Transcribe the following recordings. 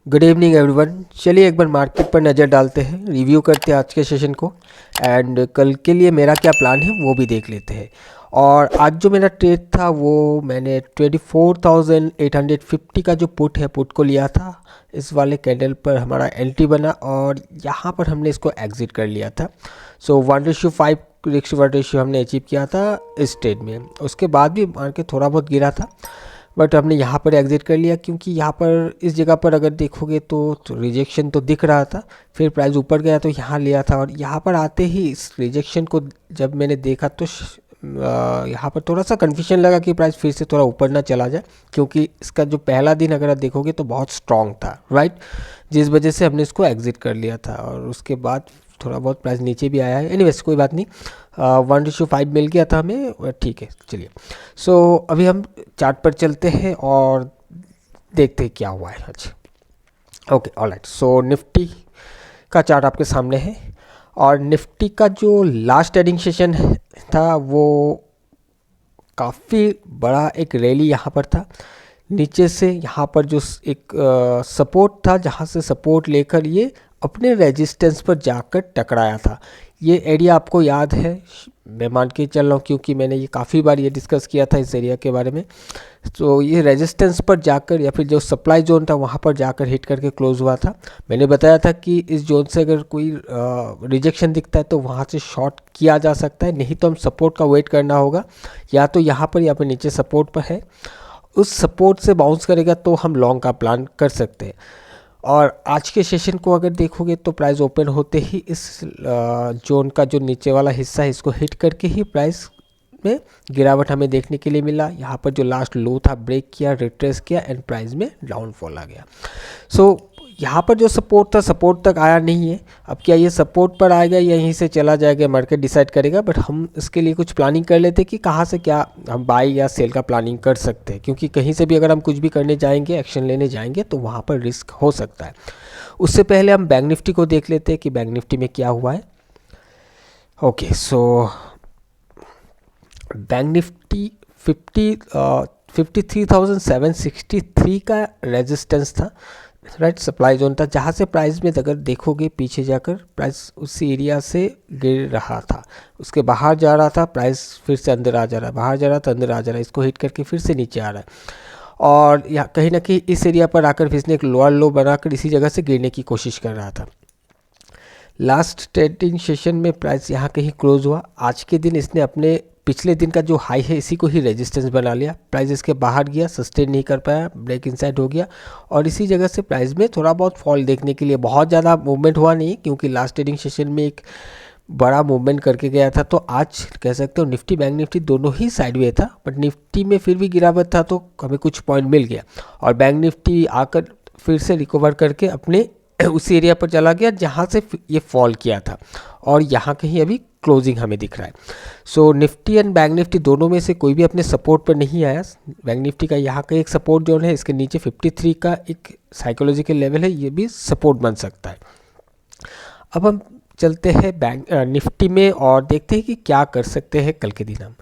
Good evening everyone. चलिए एक बार market पर नज़र डालते हैं, रिव्यू करते हैं आज के सेशन को एंड कल के लिए मेरा क्या प्लान है वो भी देख लेते हैं। और आज जो मेरा ट्रेड था वो मैंने 24,850 का जो पुट है पुट को लिया था। इस वाले कैंडल पर हमारा एंट्री बना और यहाँ पर हमने इसको एग्जिट कर लिया था। सो 1:5 रिस्क वर्ड रेशियो हमने अचीव किया था इस ट्रेड में। उसके बाद भी मार्केट थोड़ा बहुत गिरा था बट हमने यहाँ पर एग्जिट कर लिया क्योंकि यहाँ पर इस जगह पर अगर देखोगे तो रिजेक्शन तो दिख रहा था। फिर प्राइस ऊपर गया तो यहाँ लिया था और यहाँ पर आते ही इस रिजेक्शन को जब मैंने देखा तो यहाँ पर थोड़ा सा कन्फ्यूजन लगा कि प्राइस फिर से थोड़ा ऊपर ना चला जाए, क्योंकि इसका जो पहला दिन अगर आप देखोगे तो बहुत स्ट्रॉन्ग था, राइट। जिस वजह से हमने इसको एग्जिट कर लिया था और उसके बाद थोड़ा बहुत प्राइस नीचे भी आया है। एनीवेज कोई बात नहीं, 1:5 मिल गया था हमें, ठीक है। चलिए अभी हम चार्ट पर चलते हैं और देखते हैं क्या हुआ है आज। ओके ऑलराइट, निफ्टी का चार्ट आपके सामने है और निफ्टी का जो लास्ट ट्रेडिंग सेशन था वो काफ़ी बड़ा एक रैली यहाँ पर था। नीचे से यहाँ पर जो एक सपोर्ट था, जहाँ से सपोर्ट लेकर ये अपने रेजिस्टेंस पर जाकर टकराया था। ये एरिया आपको याद है, मैं मान के चल रहा हूँ क्योंकि मैंने ये काफ़ी बार ये डिस्कस किया था इस एरिया के बारे में। तो ये रेजिस्टेंस पर जाकर या फिर जो सप्लाई जोन था वहाँ पर जाकर हिट करके क्लोज हुआ था। मैंने बताया था कि इस जोन से अगर कोई रिजेक्शन दिखता है तो वहाँ से शॉर्ट किया जा सकता है, नहीं तो हम सपोर्ट का वेट करना होगा। या तो यहाँ पर या फिर नीचे सपोर्ट पर है, उस सपोर्ट से बाउंस करेगा तो हम लॉन्ग का प्लान कर सकते हैं। और आज के सेशन को अगर देखोगे तो प्राइस ओपन होते ही इस जोन का जो नीचे वाला हिस्सा है इसको हिट करके ही प्राइस में गिरावट हमें देखने के लिए मिला। यहाँ पर जो लास्ट लो था ब्रेक किया, रिट्रेस किया एंड प्राइस में डाउनफॉल आ गया। यहाँ पर जो सपोर्ट था सपोर्ट तक आया नहीं है। अब क्या ये सपोर्ट पर आएगा या यहीं से चला जाएगा, मार्केट डिसाइड करेगा। बट हम इसके लिए कुछ प्लानिंग कर लेते कि कहाँ से क्या हम बाई या सेल का प्लानिंग कर सकते हैं, क्योंकि कहीं से भी अगर हम कुछ भी करने जाएंगे, एक्शन लेने जाएंगे तो वहाँ पर रिस्क हो सकता है। उससे पहले हम बैंक निफ्टी को देख लेते हैं कि बैंक निफ्टी में क्या हुआ है। ओके, बैंक निफ्टी 53,763 का रेजिस्टेंस था, राइट, सप्लाई जोन था, जहाँ से प्राइस में अगर देखोगे पीछे जाकर प्राइस उसी एरिया से गिर रहा था, उसके बाहर जा रहा था, प्राइस फिर से अंदर आ जा रहा है, बाहर जा रहा था अंदर आ जा रहा है, इसको हिट करके फिर से नीचे आ रहा है और या कहीं ना कहीं इस एरिया पर आकर फिर इसने एक लोअर लो बनाकर इसी जगह से गिरने की कोशिश कर रहा था। लास्ट ट्रेडिंग सेशन में प्राइस यहाँ कहीं क्लोज हुआ। आज के दिन इसने अपने पिछले दिन का जो हाई है इसी को ही रेजिस्टेंस बना लिया। प्राइस इसके बाहर गया, सस्टेन नहीं कर पाया, ब्रेक इनसाइड हो गया और इसी जगह से प्राइस में थोड़ा बहुत फॉल देखने के लिए, बहुत ज़्यादा मूवमेंट हुआ नहीं क्योंकि लास्ट ट्रेडिंग सेशन में एक बड़ा मूवमेंट करके गया था। तो आज कह सकते हो निफ्टी बैंक निफ्टी दोनों ही साइडवे था, बट निफ्टी में फिर भी गिरावट था तो हमें कुछ पॉइंट मिल गया और बैंक निफ्टी आकर फिर से रिकवर करके अपने उसी एरिया पर चला गया जहाँ से ये फॉल किया था और यहाँ कहीं अभी क्लोजिंग हमें दिख रहा है। निफ्टी एंड बैंक निफ्टी दोनों में से कोई भी अपने सपोर्ट पर नहीं आया। बैंक निफ्टी का यहाँ का एक सपोर्ट जोन है, इसके नीचे 53 का एक साइकोलॉजिकल लेवल है, ये भी सपोर्ट बन सकता है। अब हम चलते हैं बैंक निफ्टी में और देखते हैं कि क्या कर सकते हैं कल के दिन हम।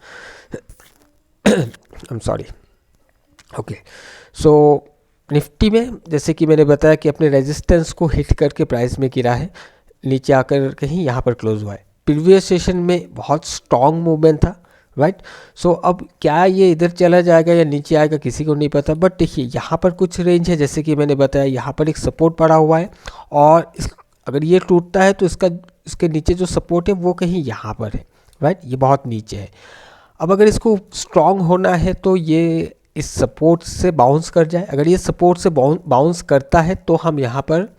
I am sorry. Okay, Nifty में जैसे कि मैंने बताया कि अपने रेजिस्टेंस को हिट करके प्राइस में गिरा है, नीचे आकर कहीं यहाँ पर क्लोज हुआ है। प्रीवियस सेशन में बहुत स्ट्रॉन्ग मूवमेंट था, राइट। अब क्या ये इधर चला जाएगा या नीचे आएगा किसी को नहीं पता, बट देखिए यहाँ पर कुछ रेंज है, जैसे कि मैंने बताया यहाँ पर एक सपोर्ट पड़ा हुआ है और अगर ये टूटता है तो इसके नीचे जो सपोर्ट है वो कहीं यहाँ पर है, राइट, ये बहुत नीचे है। अब अगर इसको स्ट्रॉन्ग होना है तो ये इस सपोर्ट से बाउंस कर जाए। अगर ये सपोर्ट से बाउंस करता है तो हम यहाँ पर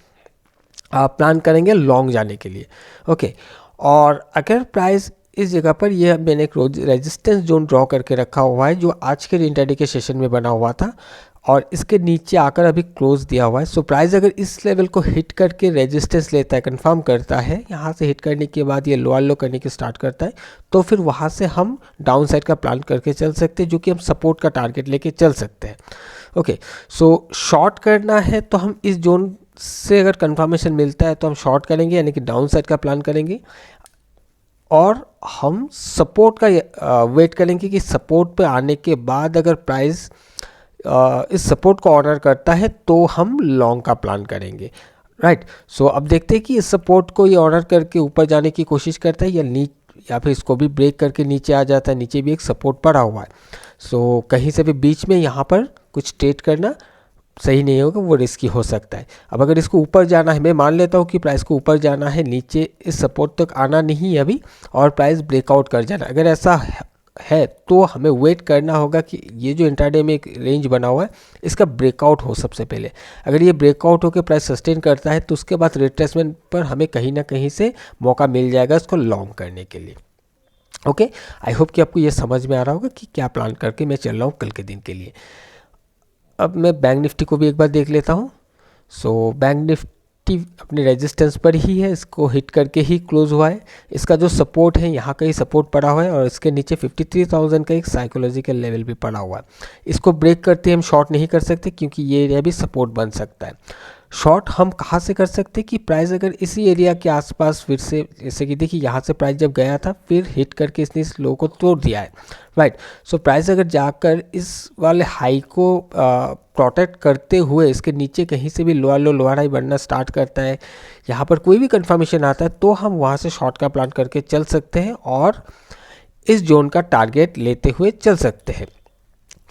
प्लान करेंगे लॉन्ग जाने के लिए, ओके। और अगर प्राइस इस जगह पर, ये मैंने एक रेजिस्टेंस जोन ड्रॉ करके रखा हुआ है जो आज के इंट्राडे के सेशन में बना हुआ था और इसके नीचे आकर अभी क्लोज दिया हुआ है। प्राइस अगर इस लेवल को हिट करके रेजिस्टेंस लेता है, कंफर्म करता है, यहाँ से हिट करने के बाद ये लोअर लो करने की स्टार्ट करता है, तो फिर वहाँ से हम डाउन साइड का प्लान करके चल सकते हैं, जो कि हम सपोर्ट का टारगेट लेके चल सकते हैं, ओके। शॉर्ट करना है तो हम इस जोन से अगर कंफर्मेशन मिलता है तो हम शॉर्ट करेंगे, यानी कि डाउन साइड का प्लान करेंगे और हम सपोर्ट का वेट करेंगे कि सपोर्ट पे आने के बाद अगर प्राइस इस सपोर्ट को ऑनर करता है तो हम लॉन्ग का प्लान करेंगे, राइट। सो अब देखते हैं कि इस सपोर्ट को ये ऑनर करके ऊपर जाने की कोशिश करता है या फिर इसको भी ब्रेक करके नीचे आ जाता है। नीचे भी एक सपोर्ट पड़ा हुआ है, सो कहीं से भी बीच में यहाँ पर कुछ ट्रेड करना सही नहीं होगा, वो रिस्की हो सकता है। अब अगर इसको ऊपर जाना है, मैं मान लेता हूँ कि प्राइस को ऊपर जाना है, नीचे इस सपोर्ट तक आना नहीं है अभी और प्राइस ब्रेकआउट कर जाना, अगर ऐसा है तो हमें वेट करना होगा कि ये जो इंट्राडे में एक रेंज बना हुआ है इसका ब्रेकआउट हो सबसे पहले। अगर ये ब्रेकआउट होकर प्राइस सस्टेन करता है तो उसके बाद रिट्रेसमेंट पर हमें कहीं ना कहीं से मौका मिल जाएगा इसको लॉन्ग करने के लिए। ओके, आई होप कि आपको ये समझ में आ रहा होगा कि क्या प्लान करके मैं चल रहा हूँ कल के दिन के लिए। अब मैं बैंक निफ्टी को भी एक बार देख लेता हूँ। सो बैंक निफ्टी अपने रेजिस्टेंस पर ही है, इसको हिट करके ही क्लोज हुआ है। इसका जो सपोर्ट है यहाँ का ही सपोर्ट पड़ा हुआ है और इसके नीचे 53,000 का एक साइकोलॉजिकल लेवल भी पड़ा हुआ है। इसको ब्रेक करते हम शॉर्ट नहीं कर सकते क्योंकि ये एरिया भी सपोर्ट बन सकता है। शॉर्ट हम कहाँ से कर सकते हैं कि प्राइस अगर इसी एरिया के आसपास फिर से, जैसे कि देखिए यहाँ से प्राइस जब गया था फिर हिट करके इसने इस लो को तोड़ दिया है, राइट। सो प्राइस अगर जाकर इस वाले हाई को प्रोटेक्ट करते हुए इसके नीचे कहीं से भी लोअर हाई बनना स्टार्ट करता है, यहाँ पर कोई भी कंफर्मेशन आता है तो हम वहाँ से शॉर्ट का प्लान करके चल सकते हैं और इस जोन का टारगेट लेते हुए चल सकते हैं,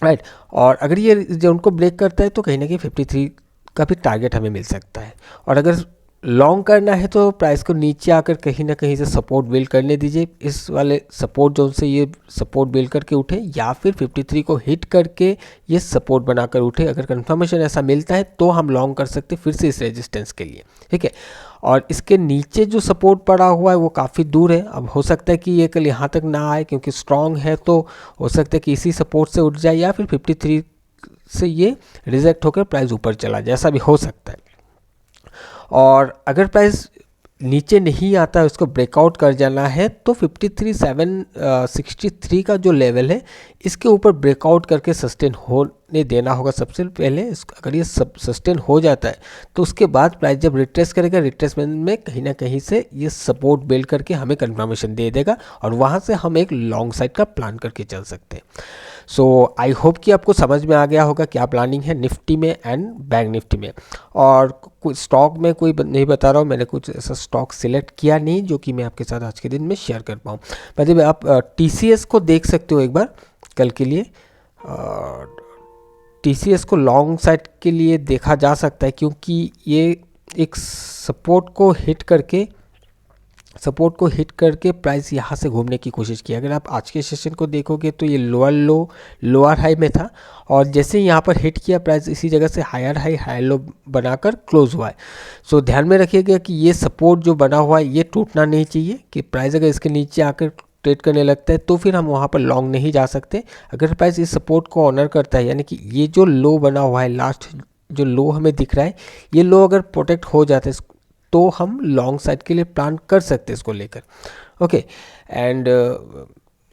राइट। और अगर ये जोन को ब्रेक करता है तो कहीं ना कहीं 53 का भी टारगेट हमें मिल सकता है। और अगर लॉन्ग करना है तो प्राइस को नीचे आकर कहीं ना कहीं से सपोर्ट बिल्ड करने दीजिए, इस वाले सपोर्ट जोन से ये सपोर्ट बिल्ड करके उठे या फिर 53 को हिट करके ये सपोर्ट बनाकर उठे। अगर कंफर्मेशन ऐसा मिलता है तो हम लॉन्ग कर सकते फिर से इस रेजिस्टेंस के लिए, ठीक है। और इसके नीचे जो सपोर्ट पड़ा हुआ है वो काफ़ी दूर है, अब हो सकता है कि ये कल यहाँ तक ना आए क्योंकि स्ट्रॉन्ग है, तो हो सकता है कि इसी सपोर्ट से उठ जाए या फिर 53 से ये रिजेक्ट होकर प्राइस ऊपर चला जाए, ऐसा भी हो सकता है। और अगर प्राइस नीचे नहीं आता है उसको ब्रेकआउट कर जाना है तो 53,763 का जो लेवल है इसके ऊपर ब्रेकआउट करके सस्टेन होने देना होगा सबसे पहले। अगर ये सस्टेन हो जाता है तो उसके बाद प्राइस जब रिट्रेस करेगा, रिट्रेसमेंट में कहीं ना कहीं से ये सपोर्ट बिल्ड करके हमें कंफर्मेशन दे देगा और वहाँ से हम एक लॉन्ग साइड का प्लान करके चल सकते हैं। सो आई होप कि आपको समझ में आ गया होगा क्या प्लानिंग है निफ्टी में एंड बैंक निफ्टी में। और कुछ स्टॉक में कोई नहीं बता रहा हूँ, मैंने कुछ ऐसा स्टॉक सिलेक्ट किया नहीं जो कि मैं आपके साथ आज के दिन में शेयर कर पाऊँ। मतलब आप TCS को देख सकते हो एक बार कल के लिए। TCS को लॉन्ग साइड के लिए देखा जा सकता है क्योंकि ये एक सपोर्ट को हिट करके प्राइस यहाँ से घूमने की कोशिश की। अगर आप आज के सेशन को देखोगे तो ये लोअर हाई में था और जैसे ही यहाँ पर हिट किया प्राइस इसी जगह से हायर लो बनाकर क्लोज हुआ है। सो ध्यान में रखिएगा कि ये सपोर्ट जो बना हुआ है ये टूटना नहीं चाहिए कि प्राइस अगर इसके नीचे आकर ट्रेड करने लगता है तो फिर हम वहाँ पर लॉन्ग नहीं जा सकते। अगर प्राइस इस सपोर्ट को ऑनर करता है, यानी कि ये जो लो बना हुआ है, लास्ट जो लो हमें दिख रहा है, ये लो अगर प्रोटेक्ट हो जाता है तो हम लॉन्ग साइड के लिए प्लान कर सकते हैं इसको लेकर, ओके। एंड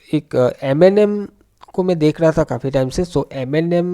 एक M&M को मैं देख रहा था काफ़ी टाइम से। सो M&M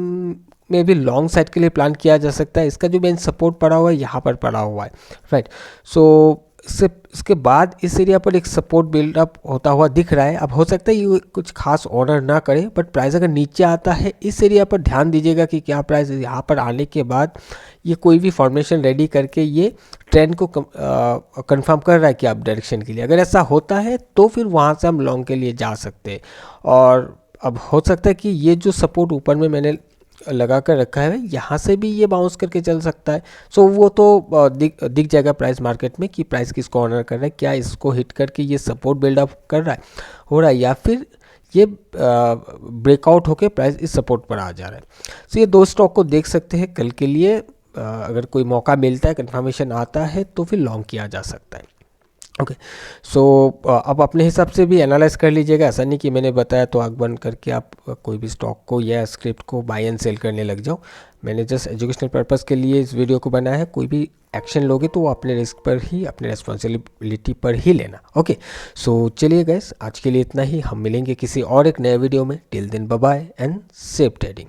में भी लॉन्ग साइड के लिए प्लान किया जा सकता है। इसका जो मेन सपोर्ट पड़ा हुआ है यहाँ पर पड़ा हुआ है, राइट। सो इसके बाद इस एरिया पर एक सपोर्ट बिल्डअप होता हुआ दिख रहा है। अब हो सकता है ये कुछ खास ऑर्डर ना करे, बट प्राइस अगर नीचे आता है इस एरिया पर ध्यान दीजिएगा कि क्या प्राइस यहाँ पर आने के बाद ये कोई भी फॉर्मेशन रेडी करके ये ट्रेंड को कंफर्म कर रहा है कि आप डायरेक्शन के लिए। अगर ऐसा होता है तो फिर वहाँ से हम लॉन्ग के लिए जा सकते हैं। और अब हो सकता है कि ये जो सपोर्ट ऊपर में मैंने लगा कर रखा है यहाँ से भी ये बाउंस करके चल सकता है। सो वो तो दिख जाएगा प्राइस मार्केट में कि प्राइस किसको ऑनर कर रहा है, क्या इसको हिट करके ये सपोर्ट बिल्डअप हो रहा है या फिर ये ब्रेकआउट होके प्राइस इस सपोर्ट पर आ जा रहा है। सो ये दो स्टॉक को देख सकते हैं कल के लिए। अगर कोई मौका मिलता है, कंफर्मेशन आता है तो फिर लॉन्ग किया जा सकता है, ओके। सो अब अपने हिसाब से भी एनालाइज कर लीजिएगा। ऐसा नहीं कि मैंने बताया तो आँख बंद करके आप कोई भी स्टॉक को या स्क्रिप्ट को बाय एंड सेल करने लग जाओ। मैंने जस्ट एजुकेशनल पर्पस के लिए इस वीडियो को बनाया है। कोई भी एक्शन लोगे तो वो अपने रिस्क पर ही, अपने रिस्पॉन्सिबिलिटी पर ही लेना, ओके। सो चलिए गाइस, आज के लिए इतना ही। हम मिलेंगे किसी और एक नए वीडियो में। Till then bye bye and safe trading.